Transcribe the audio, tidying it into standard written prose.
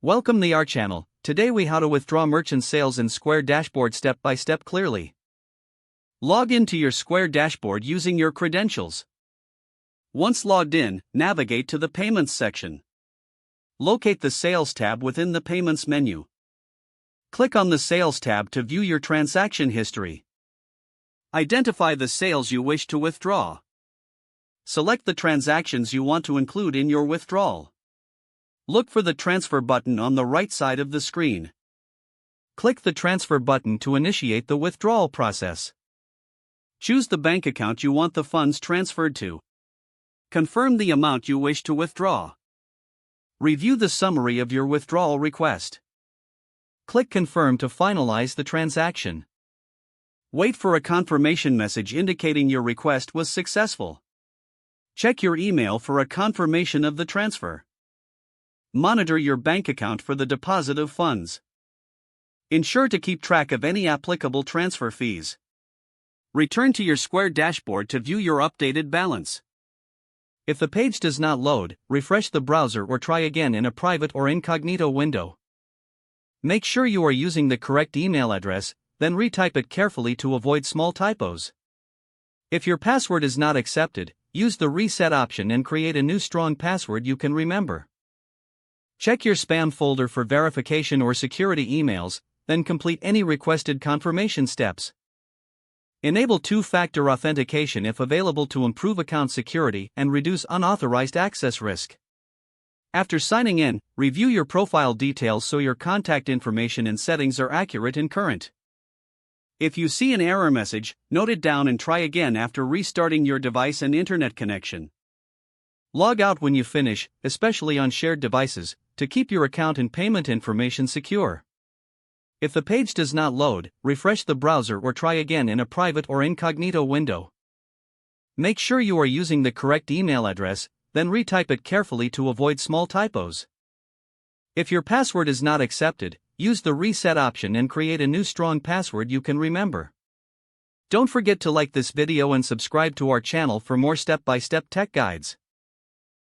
Welcome to our channel. Today we how to withdraw merchant sales in Square dashboard step by step clearly. Log into your Square dashboard using your credentials. Once logged in, navigate to the Payments section. Locate the Sales tab within the Payments menu. Click on the Sales tab to view your transaction history. Identify the sales you wish to withdraw. Select the transactions you want to include in your withdrawal. Look for the Transfer button on the right side of the screen. Click the Transfer button to initiate the withdrawal process. Choose the bank account you want the funds transferred to. Confirm the amount you wish to withdraw. Review the summary of your withdrawal request. Click Confirm to finalize the transaction. Wait for a confirmation message indicating your request was successful. Check your email for a confirmation of the transfer. Monitor your bank account for the deposit of funds. Ensure to keep track of any applicable transfer fees. Return to your Square dashboard to view your updated balance. If the page does not load, refresh the browser or try again in a private or incognito window. Make sure you are using the correct email address, then retype it carefully to avoid small typos. If your password is not accepted, use the reset option and create a new strong password you can remember. Check your spam folder for verification or security emails, then complete any requested confirmation steps. Enable two-factor authentication if available to improve account security and reduce unauthorized access risk. After signing in, review your profile details so your contact information and settings are accurate and current. If you see an error message, note it down and try again after restarting your device and internet connection. Log out when you finish, especially on shared devices, to keep your account and payment information secure. If the page does not load, refresh the browser or try again in a private or incognito window. Make sure you are using the correct email address, then retype it carefully to avoid small typos. If your password is not accepted, use the reset option and create a new strong password you can remember. Don't forget to like this video and subscribe to our channel for more step-by-step tech guides.